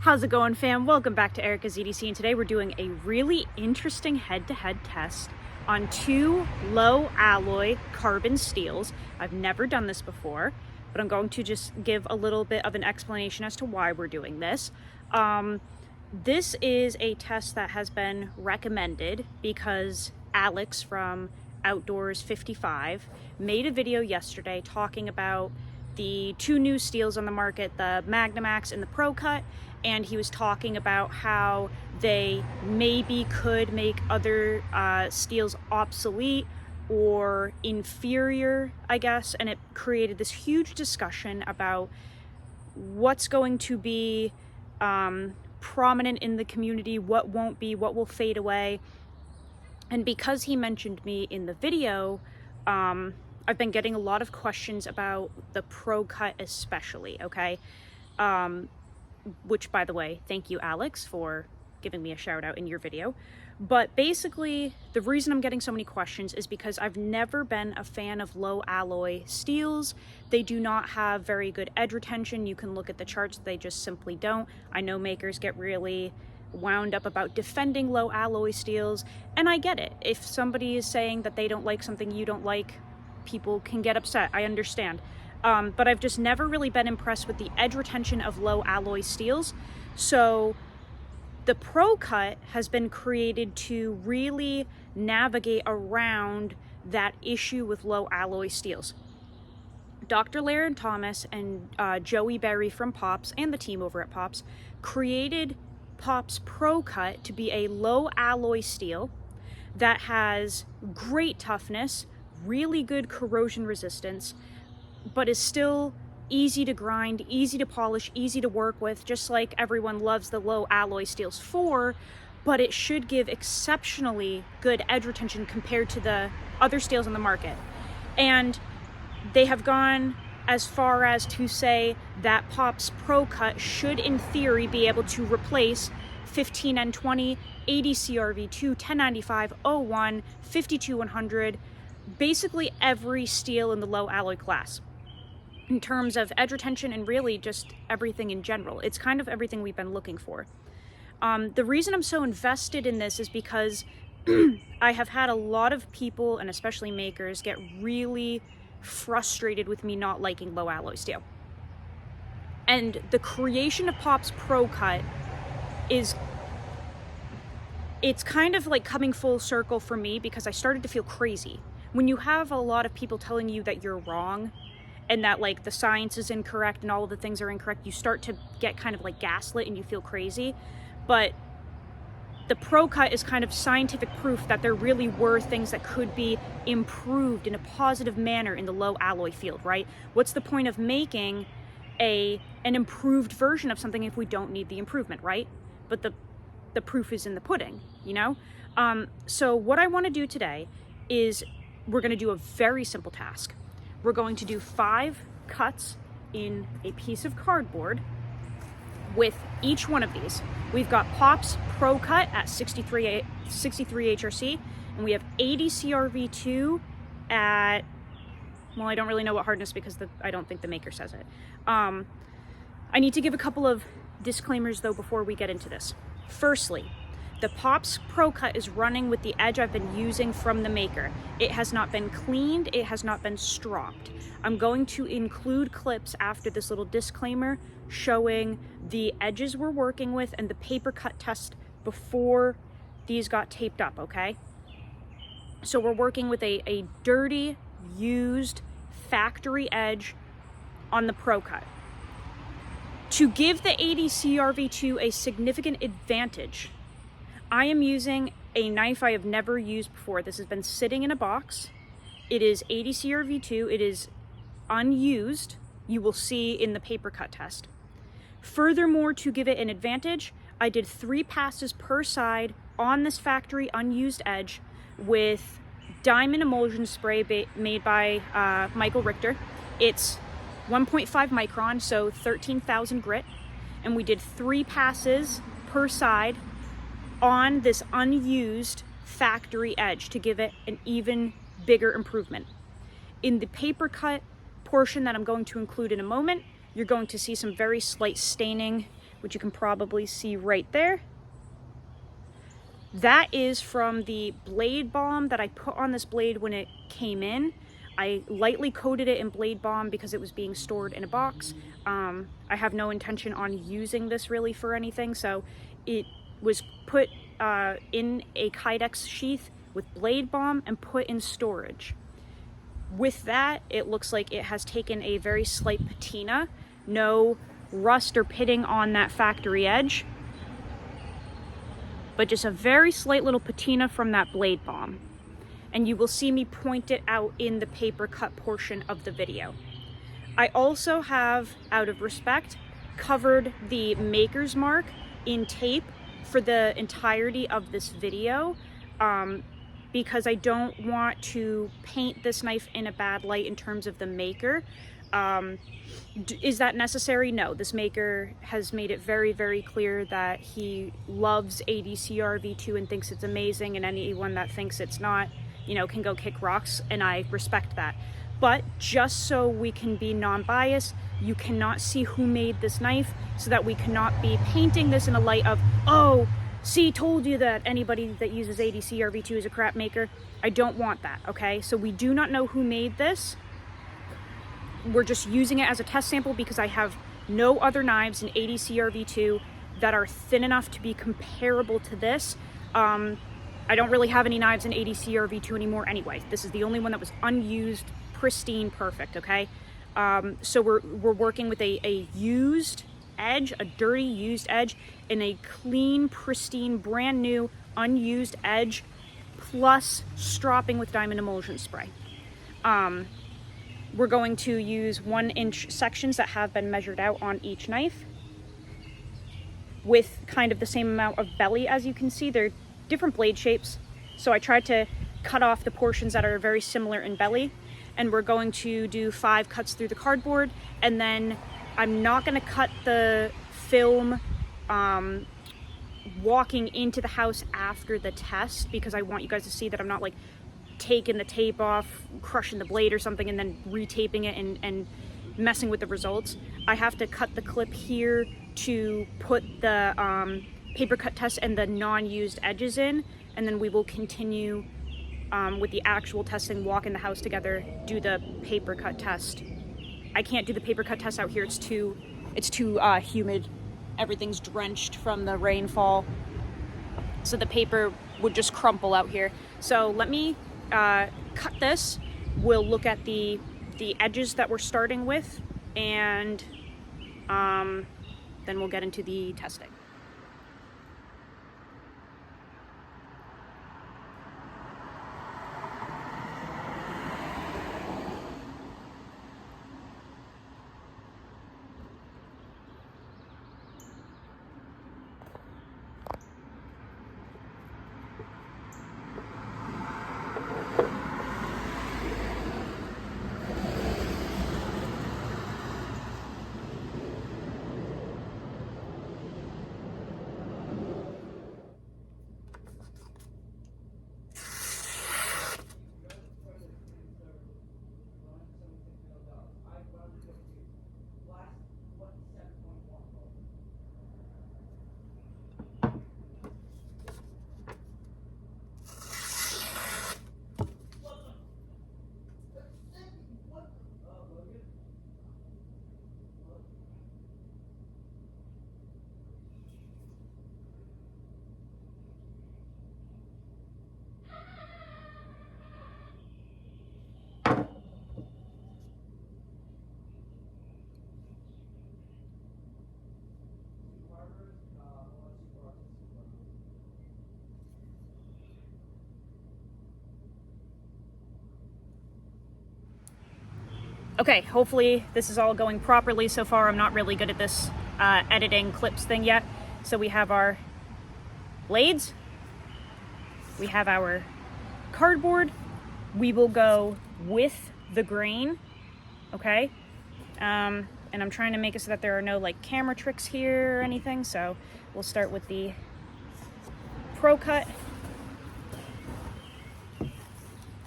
How's it going, fam? Welcome back to Erica's EDC, and today we're doing a really interesting head-to-head test on two low alloy carbon steels. I've never done this before, but I'm going to just give a little bit of an explanation as to why we're doing this. This is a test that has been recommended because Alex from Outdoors 55 made a video yesterday talking about the two new steels on the market, the Magnamax and the ProCut, and he was talking about how they maybe could make other steels obsolete or inferior, I guess, and it created this huge discussion about what's going to be prominent in the community, what won't be, what will fade away. And because he mentioned me in the video, I've been getting a lot of questions about the ProCut especially, okay? Which, by the way, thank you, Alex, for giving me a shout out in your video. But basically, the reason I'm getting so many questions is because I've never been a fan of low alloy steels. They do not have very good edge retention. You can look at the charts, they just simply don't. I know makers get really wound up about defending low alloy steels, and I get it. If somebody is saying that they don't like something you don't like, people can get upset, I understand. But I've just never really been impressed with the edge retention of low alloy steels. So the ProCut has been created to really navigate around that issue with low alloy steels. Dr. Laren Thomas and Joey Berry from Pops and the team over at Pops created Pops ProCut to be a low alloy steel that has great toughness, really good corrosion resistance, but is still easy to grind, easy to polish, easy to work with, just like everyone loves the low alloy steels for, but it should give exceptionally good edge retention compared to the other steels on the market. And they have gone as far as to say that Pops ProCut should, in theory, be able to replace 15N20, 80 CRV2, 1095, 01, 52100, basically every steel in the low alloy class in terms of edge retention and really just everything in general. It's kind of everything we've been looking for. The reason I'm so invested in this is because I have had a lot of people, and especially makers, get really frustrated with me not liking low alloy steel. And the creation of Pops ProCut it's kind of like coming full circle for me, because I started to feel crazy. When you have a lot of people telling you that you're wrong and that like the science is incorrect and all of the things are incorrect, you start to get kind of like gaslit and you feel crazy. But the ProCut is kind of scientific proof that there really were things that could be improved in a positive manner in the low alloy field, right? What's the point of making an improved version of something if we don't need the improvement, right? But the proof is in the pudding, you know? So what I want to do today is we're going to do a very simple task. We're going to do 5 cuts in a piece of cardboard with each one of these. We've got Pops ProCut at 63 HRC, and we have 80 CRV2 at, well, I don't really know what hardness because I don't think the maker says it. I need to give a couple of disclaimers though before we get into this. Firstly, the Pops ProCut is running with the edge I've been using from the maker. It has not been cleaned, it has not been stropped. I'm going to include clips after this little disclaimer showing the edges we're working with and the paper cut test before these got taped up, okay? So we're working with a dirty, used factory edge on the ProCut. To give the 80 CRV2 a significant advantage, I am using a knife I have never used before. This has been sitting in a box. It is 80 CRV2. It is unused. You will see in the paper cut test. Furthermore, to give it an advantage, I did 3 passes per side on this factory unused edge with diamond emulsion spray made by Michael Richter. It's 1.5 micron, so 13,000 grit. And we did 3 passes per side on this unused factory edge to give it an even bigger improvement. In the paper cut portion that I'm going to include in a moment, you're going to see some very slight staining which you can probably see right there. That is from the blade balm that I put on this blade when it came in. I lightly coated it in blade balm because it was being stored in a box. I have no intention on using this really for anything, so it was put in a Kydex sheath with blade balm and put in storage. With that, it looks like it has taken a very slight patina. No rust or pitting on that factory edge, but just a very slight little patina from that blade balm. And you will see me point it out in the paper cut portion of the video. I also have, out of respect, covered the maker's mark in tape for the entirety of this video, because I don't want to paint this knife in a bad light in terms of the maker. Is that necessary? No. This maker has made it very, very clear that he loves ADCR V2 and thinks it's amazing, and anyone that thinks it's not, you know, can go kick rocks, and I respect that. But just so we can be non-biased, you cannot see who made this knife, so that we cannot be painting this in a light of, oh, see, told you that anybody that uses ADCR V2 is a crap maker. I don't want that, okay? So we do not know who made this. We're just using it as a test sample because I have no other knives in ADCR V2 that are thin enough to be comparable to this. I don't really have any knives in ADCR V2 anymore anyway. This is the only one that was unused, pristine, perfect, okay? So we're working with a used edge, a dirty used edge, and a clean, pristine, brand new, unused edge, plus stropping with diamond emulsion spray. We're going to use 1-inch sections that have been measured out on each knife with kind of the same amount of belly. As you can see, they're different blade shapes, so I tried to cut off the portions that are very similar in belly, and we're going to do 5 cuts through the cardboard, and then I'm not going to cut the film walking into the house after the test, because I want you guys to see that I'm not like taking the tape off, crushing the blade or something, and then retaping it and messing with the results. I have to cut the clip here to put the paper cut test and the non-used edges in, and then we will continue with the actual testing, walk in the house together, do the paper cut test. I can't do the paper cut test out here, it's too humid. Everything's drenched from the rainfall, so the paper would just crumple out here. So let me cut this. We'll look at the edges that we're starting with, and then we'll get into the testing. Okay, hopefully this is all going properly so far. I'm not really good at this editing clips thing yet. So we have our blades, we have our cardboard. We will go with the grain, okay? And I'm trying to make it so that there are no like camera tricks here or anything. So we'll start with the ProCut.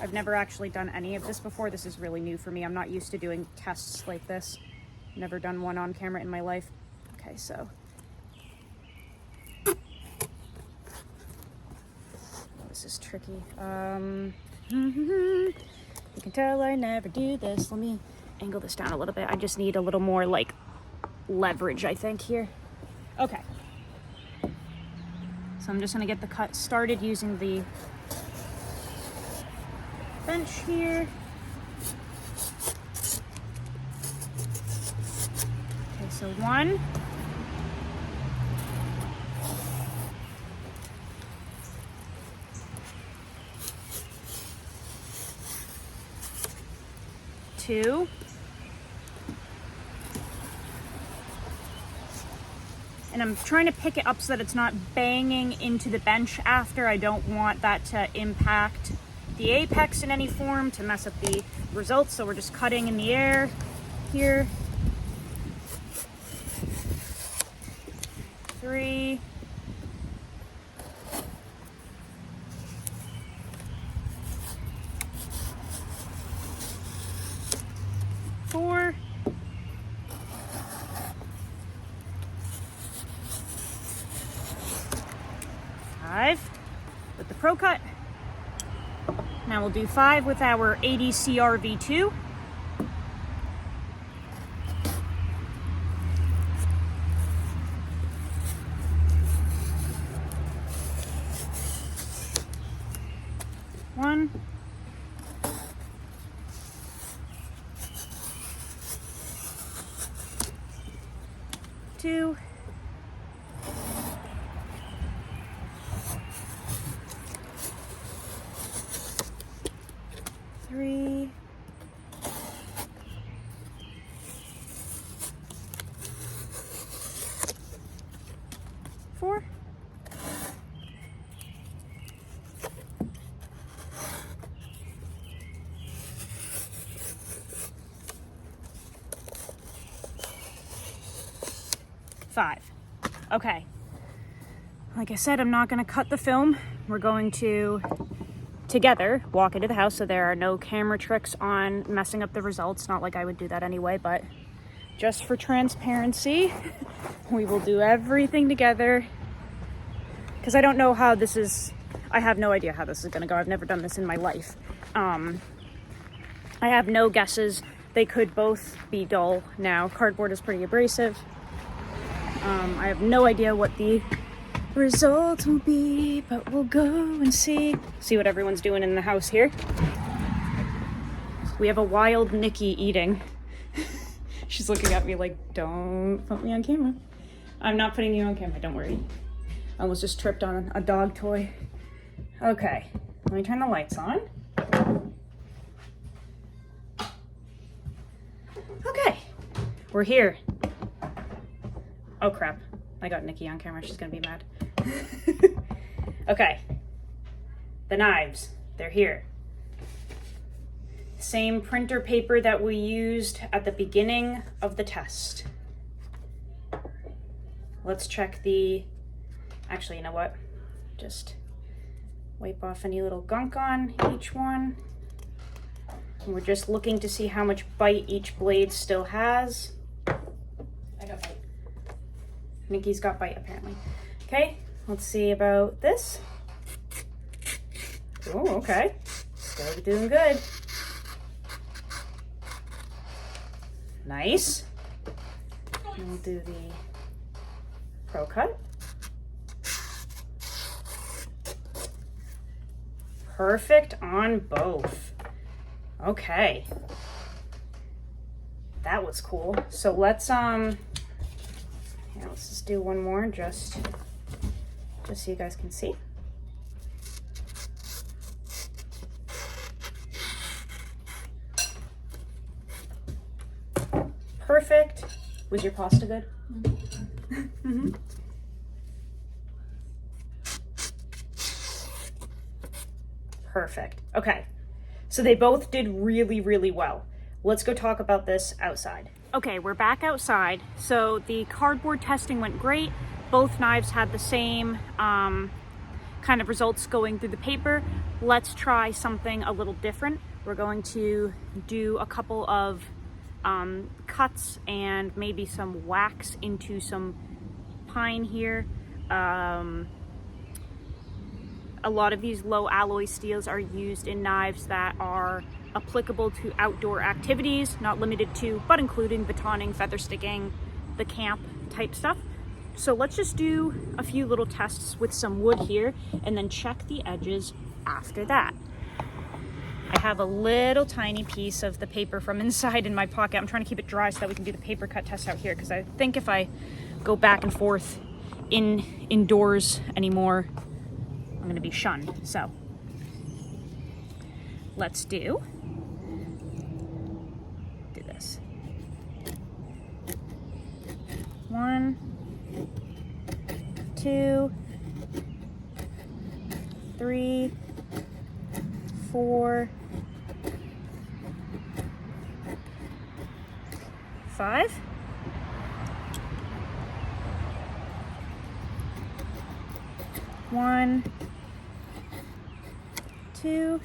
I've never actually done any of this before. This is really new for me. I'm not used to doing tests like this. Never done one on camera in my life. Okay, so tricky. You can tell I never do this. Let me angle this down a little bit. I just need a little more like leverage, I think, here. Okay. So I'm just gonna get the cut started using the bench here. Okay, so 1. 2. And I'm trying to pick it up so that it's not banging into the bench after. I don't want that to impact the apex in any form, to mess up the results. So we're just cutting in the air here. 3. 4. 5 with the ProCut. Now we'll do 5 with our 80 CRV2. One. 2. 3. 4. 5. Okay. Like I said, I'm not going to cut the film. We're going to together walk into the house, so there are no camera tricks on messing up the results. Not like I would do that anyway, but just for transparency, we will do everything together, because I don't know how this is. I have no idea how this is going to go. I've never done this in my life. I have no guesses. They could both be dull. Now, cardboard is pretty abrasive. I have no idea what the result will be, but we'll go and see what everyone's doing in the house here. We have a wild Nikki eating. She's looking at me like, don't put me on camera. I'm not putting you on camera, don't worry. I almost just tripped on a dog toy. Okay, let me turn the lights on. Okay, we're here. Oh crap, I got Nikki on camera, she's gonna be mad. Okay, the knives, they're here. Same printer paper that we used at the beginning of the test. Let's check the, actually, you know what? Just wipe off any little gunk on each one. And we're just looking to see how much bite each blade still has. I got bite. Nikki's got bite, apparently. Okay, let's see about this. Oh, okay. Still doing good. Nice. And we'll do the ProCut. Perfect on both. Okay. That was cool. So let's here, let's just do one more just so you guys can see. Perfect. Was your pasta good? Mm-hmm. Perfect. Okay. So they both did really, really well. Let's go talk about this outside. Okay, we're back outside. So the cardboard testing went great. Both knives had the same kind of results going through the paper. Let's try something a little different. We're going to do a couple of cuts and maybe some wax into some pine here. A lot of these low alloy steels are used in knives that are applicable to outdoor activities, not limited to, but including batoning, feather sticking, the camp type stuff. So let's just do a few little tests with some wood here and then check the edges after that. I have a little tiny piece of the paper from inside in my pocket. I'm trying to keep it dry so that we can do the paper cut test out here, because I think if I go back and forth indoors anymore, I'm gonna be shunned. So let's do this. 1, 2, 3, 4, 5. 1, 2,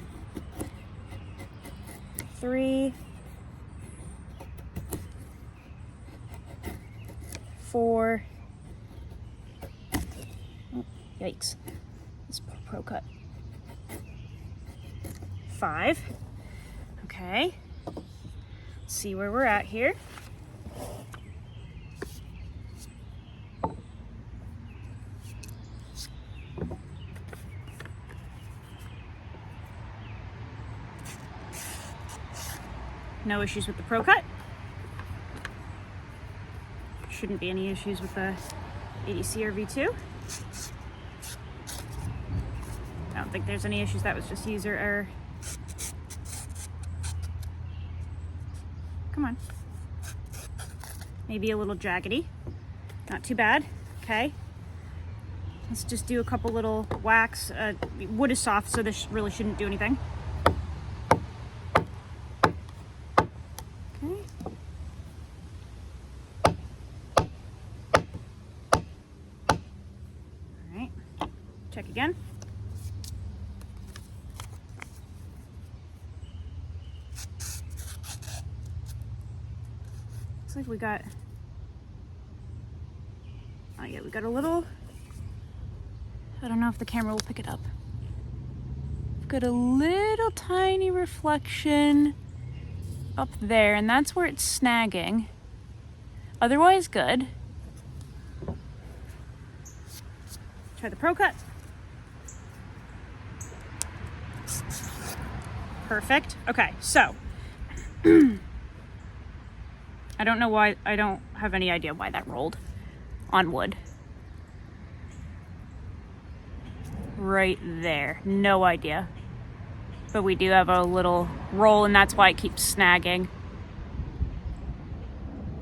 3, 4. Oh, yikes. It's ProCut. 5. Okay. Let's see where we're at here. No issues with the ProCut. Shouldn't be any issues with the AEC or V2. I don't think there's any issues. That was just user error. Come on. Maybe a little jaggedy. Not too bad. Okay. Let's just do a couple little whacks. Wood is soft, so this really shouldn't do anything. Okay. All right. Check again. Looks like we got, oh yeah, we got a little, I don't know if the camera will pick it up. We've got a little tiny reflection up there, and that's where it's snagging. Otherwise good. Try the ProCut. Perfect. Okay, so I don't know why, I don't have any idea why that rolled on wood. Right there, no idea. But we do have a little roll, and that's why it keeps snagging.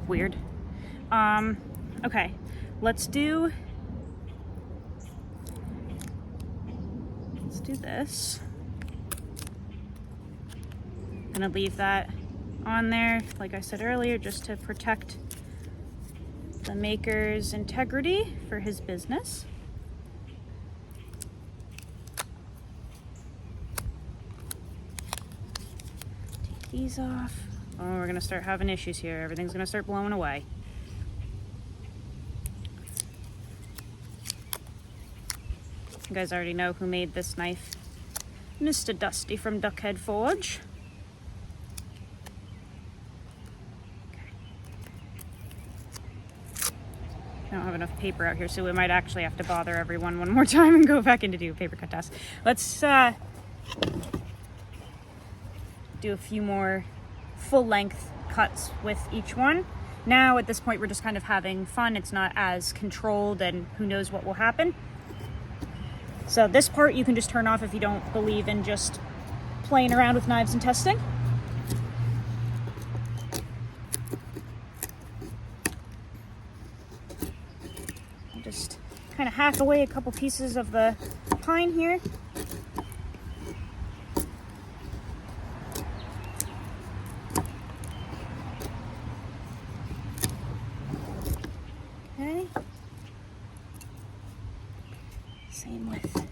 Weird. Okay, let's do this. I'm gonna leave that on there, like I said earlier, just to protect the maker's integrity for his business. Take these off. Oh, we're gonna start having issues here. Everything's gonna start blowing away. You guys already know who made this knife. Mr. Dusty from Duckhead Forge. I don't have enough paper out here, so we might actually have to bother everyone one more time and go back in to do a paper cut test. Let's do a few more full length cuts with each one. Now at this point we're just kind of having fun. It's not as controlled, and who knows what will happen. So this part you can just turn off if you don't believe in just playing around with knives and testing. Just kind of hack away a couple pieces of the pine here. Okay. Same with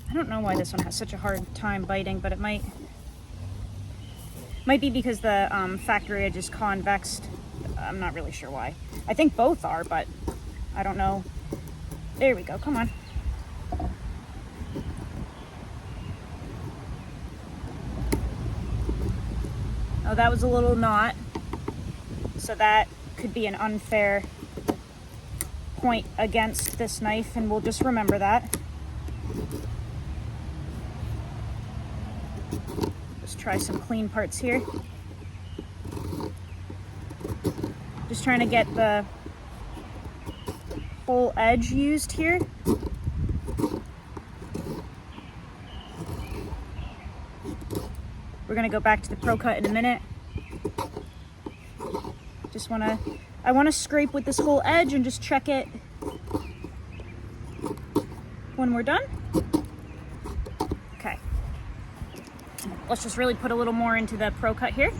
I don't know why this one has such a hard time biting, but it might be because the factory edge is convexed I'm not really sure why. I think both are, but I don't know. There we go, come on. Oh, that was a little knot. So that could be an unfair point against this knife, and we'll just remember that. Just try some clean parts here. Just trying to get the whole edge used here. We're gonna go back to the ProCut in a minute. I wanna scrape with this whole edge and just check it when we're done. Okay. Let's just really put a little more into the ProCut here.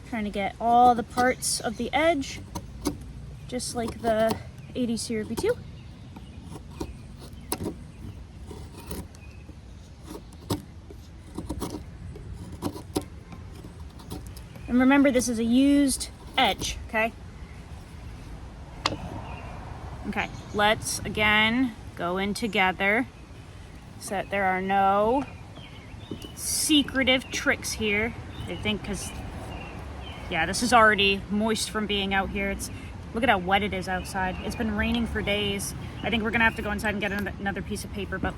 Trying to get all the parts of the edge, just like the 80 CRV2. And remember, this is a used edge, okay? Okay, let's again go in together so that there are no secretive tricks here. I think because, yeah, this is already moist from being out here. Look at how wet it is outside. It's been raining for days. I think we're gonna have to go inside and get another piece of paper, but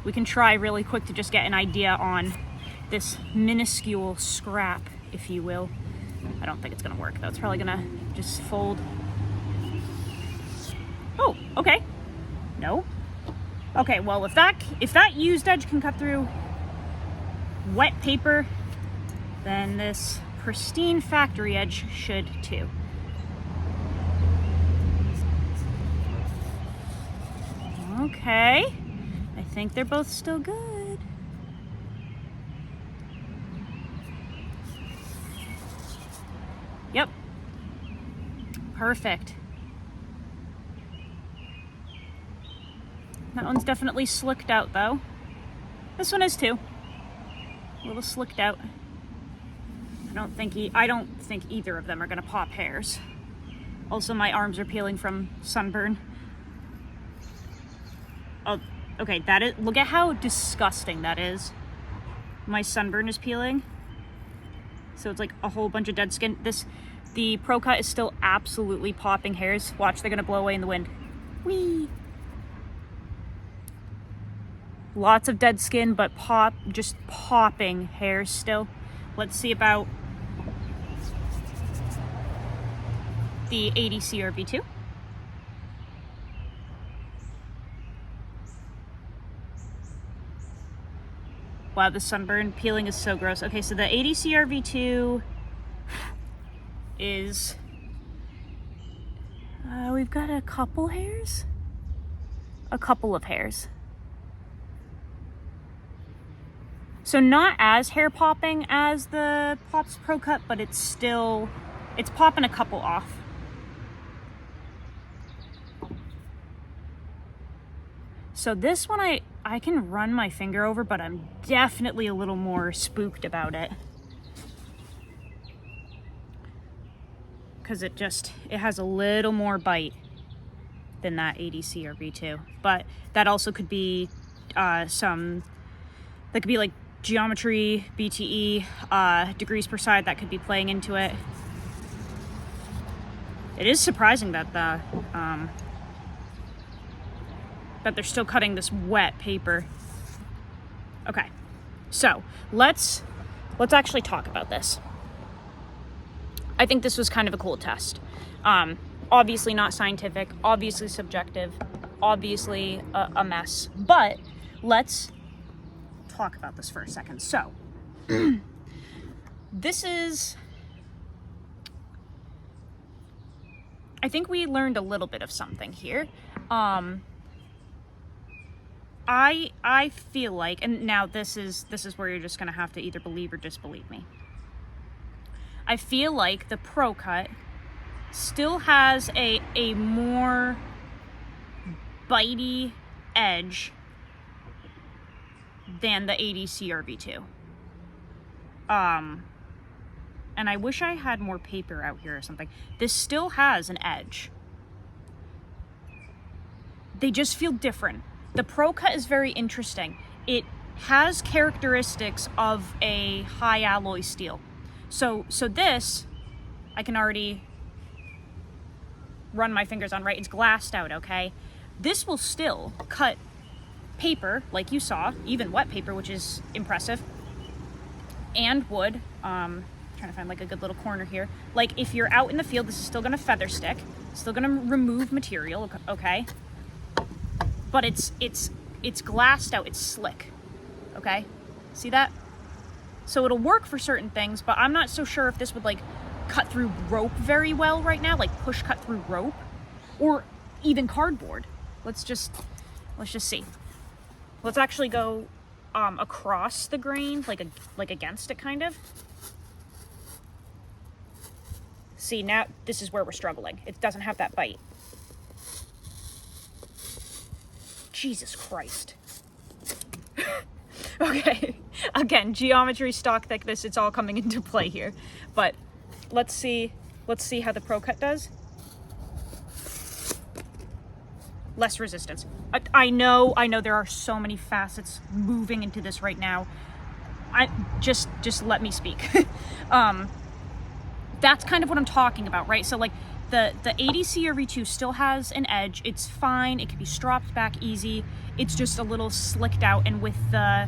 we can try really quick to just get an idea on this minuscule scrap, if you will. I don't think it's gonna work though. It's probably gonna just fold. Oh, okay. No. Okay, well, if that used edge can cut through wet paper, then this pristine factory edge should too. Okay, I think they're both still good. Yep, perfect. That one's definitely slicked out though. This one is too. A little slicked out. I don't think either of them are gonna pop hairs. Also, my arms are peeling from sunburn. Oh, okay, look at how disgusting that is. My sunburn is peeling. So it's like a whole bunch of dead skin. The ProCut is still absolutely popping hairs. Watch, they're gonna blow away in the wind. Whee! Lots of dead skin, but just popping hairs still. Let's see about the 80 CRV2. Wow, the sunburn peeling is so gross. Okay, so the 80 CRV2 is, we've got a couple hairs? A couple of hairs. So not as hair popping as the Pops ProCut, but it's popping a couple off. So this one I can run my finger over, but I'm definitely a little more spooked about it. Because it has a little more bite than that 80 CRV2. But that also could be that could be like geometry, BTE, degrees per side that could be playing into it. It is surprising that that they're still cutting this wet paper. Okay, so let's actually talk about this. I think this was kind of a cool test. Obviously not scientific, obviously subjective, obviously a mess, but let's talk about this for a second. So, I think we learned a little bit of something here. I feel like, and now this is where you're just gonna have to either believe or disbelieve me. I feel like the ProCut still has a more bitey edge than the 80 CRV2. And I wish I had more paper out here or something. This still has an edge. They just feel different. The ProCut is very interesting. It has characteristics of a high alloy steel. So this, I can already run my fingers on, right? It's glassed out, okay? This will still cut paper, like you saw, even wet paper, which is impressive, and wood. Trying to find like a good little corner here. Like if you're out in the field, this is still gonna feather stick, still gonna remove material, okay? But it's glassed out, it's slick, okay? See that? So it'll work for certain things, but I'm not so sure if this would like cut through rope very well right now, like push cut through rope, or even cardboard. Let's just see. Let's actually go across the grain, like against it, kind of. See, now this is where we're struggling. It doesn't have that bite. Jesus Christ. Okay, again, geometry, stock thickness, it's all coming into play here. But let's see how the ProCut does. Less resistance. I know there are so many facets moving into this right now. Just let me speak. That's kind of what I'm talking about, right? So like the 80 CRV2 still has an edge. It's fine. It can be stropped back easy. It's just a little slicked out, and with the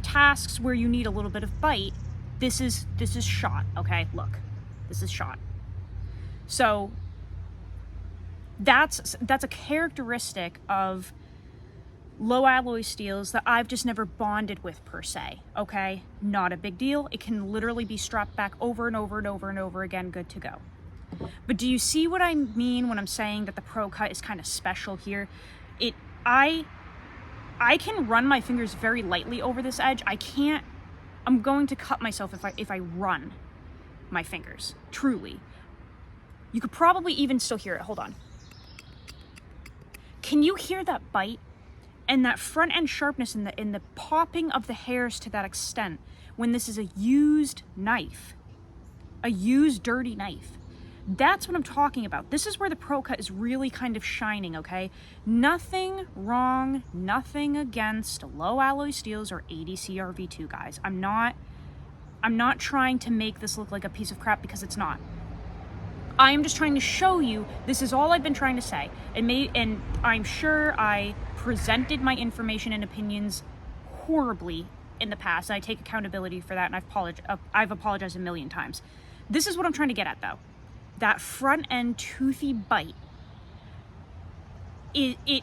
tasks where you need a little bit of bite, this is shot, okay? Look. This is shot. So that's a characteristic of low alloy steels that I've just never bonded with per se, okay? Not a big deal. It can literally be strapped back over and over and over and over again, good to go. But do you see what I mean when I'm saying that the ProCut is kind of special here? I can run my fingers very lightly over this edge. I'm going to cut myself if I run my fingers, truly. You could probably even still hear it. Hold on. Can you hear that bite and that front end sharpness in the popping of the hairs to that extent when this is a used knife, a used dirty knife? That's what I'm talking about. This is where the ProCut is really kind of shining, okay? Nothing wrong, nothing against low alloy steels or 80 CRV2, guys. I'm not trying to make this look like a piece of crap, because it's not. I am just trying to show you, this is all I've been trying to say. And I'm sure I presented my information and opinions horribly in the past. I take accountability for that, and I've apologized a million times. This is what I'm trying to get at, though. That front end toothy bite, it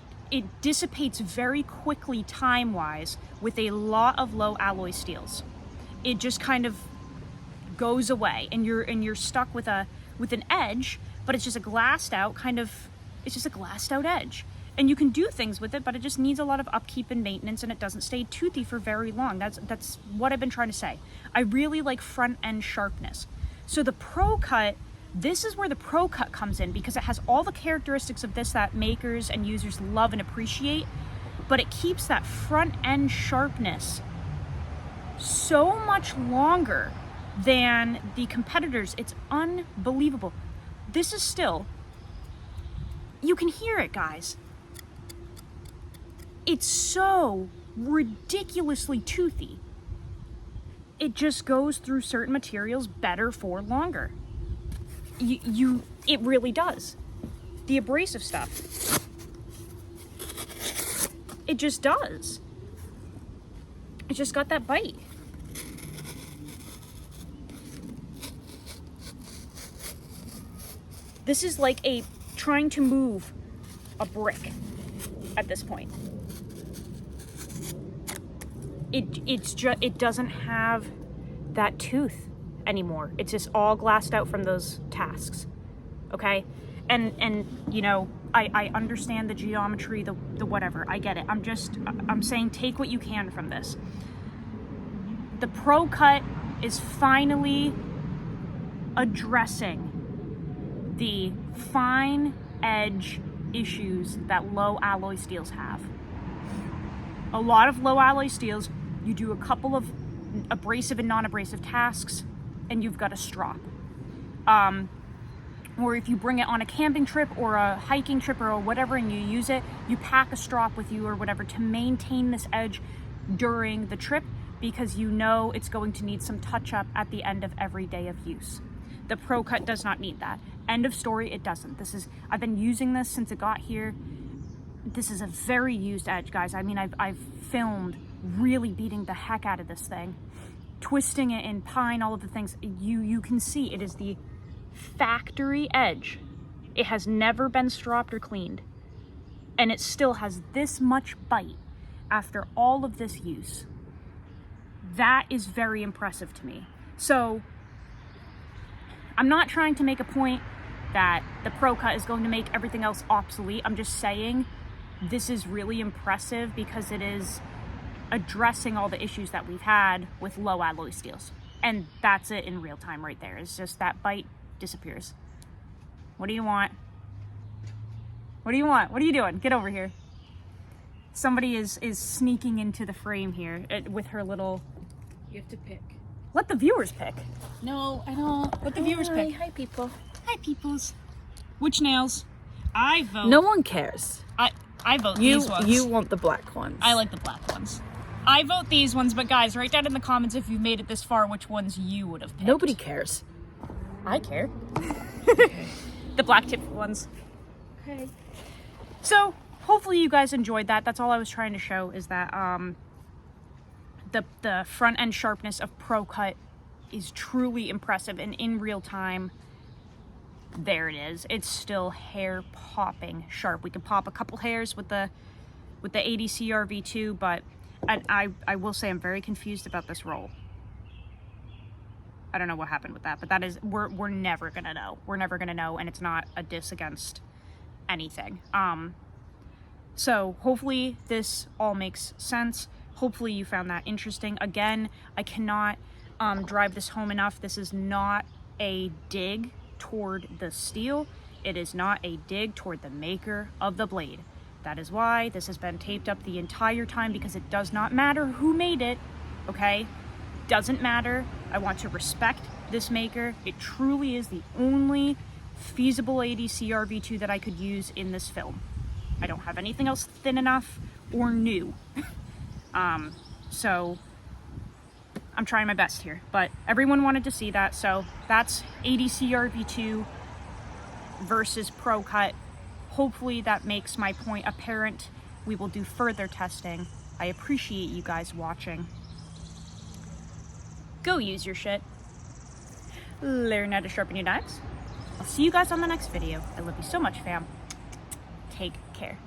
dissipates very quickly time-wise with a lot of low alloy steels. It just kind of goes away, and you're stuck with an edge, but it's just a glassed out edge. And you can do things with it, but it just needs a lot of upkeep and maintenance, and it doesn't stay toothy for very long. That's what I've been trying to say. I really like front end sharpness. So the ProCut, this is where the ProCut comes in, because it has all the characteristics of this that makers and users love and appreciate, but it keeps that front end sharpness so much longer than the competitors. It's unbelievable. This is still, you can hear it, guys. It's so ridiculously toothy. It just goes through certain materials better for longer. It really does. The abrasive stuff, it just does. It just got that bite. This is like trying to move a brick at this point. It doesn't have that tooth anymore. It's just all glassed out from those tasks, okay? And you know, I understand the geometry, the whatever, I get it. I'm saying take what you can from this. The ProCut is finally addressing the fine edge issues that low alloy steels have. A lot of low alloy steels, you do a couple of abrasive and non-abrasive tasks and you've got a strop. Or if you bring it on a camping trip or a hiking trip or whatever and you use it, you pack a strop with you or whatever to maintain this edge during the trip, because you know it's going to need some touch up at the end of every day of use. The ProCut does not need that. End of story, it doesn't. I've been using this since it got here. This is a very used edge, guys. I mean, I've filmed really beating the heck out of this thing, twisting it in pine, all of the things. You can see it is the factory edge. It has never been stropped or cleaned, and it still has this much bite after all of this use. That is very impressive to me. So I'm not trying to make a point that the ProCut is going to make everything else obsolete. I'm just saying this is really impressive because it is addressing all the issues that we've had with low alloy steels. And that's it in real time right there. It's just that bite disappears. What do you want? What do you want? What are you doing? Get over here. Somebody is sneaking into the frame here with her little... You have to pick. Let the viewers pick. No, I don't. Let the viewers pick. Hi, people. Hi, peoples. Which nails? I vote... No one cares. I vote these ones. You want the black ones. I like the black ones. I vote these ones, but guys, write down in the comments if you've made it this far which ones you would have picked. Nobody cares. I care. The black tipped ones. Okay. So, hopefully you guys enjoyed that. That's all I was trying to show, is that the front end sharpness of ProCut is truly impressive, and in real time, there it is. It's still hair popping sharp. We can pop a couple hairs with the ADCR V2, but I will say I'm very confused about this roll. I don't know what happened with that, but that is, we're never gonna know. We're never gonna know, and it's not a diss against anything. So hopefully this all makes sense. Hopefully you found that interesting. Again, I cannot drive this home enough. This is not a dig toward the steel. It is not a dig toward the maker of the blade. That is why this has been taped up the entire time, because it does not matter who made it, okay? Doesn't matter. I want to respect this maker. It truly is the only feasible ADCR V2 that I could use in this film. I don't have anything else thin enough or new. So I'm trying my best here, but everyone wanted to see that. So that's ADCR V2 versus ProCut. Hopefully that makes my point apparent. We will do further testing. I appreciate you guys watching. Go use your shit. Learn how to sharpen your knives. I'll see you guys on the next video. I love you so much, fam. Take care.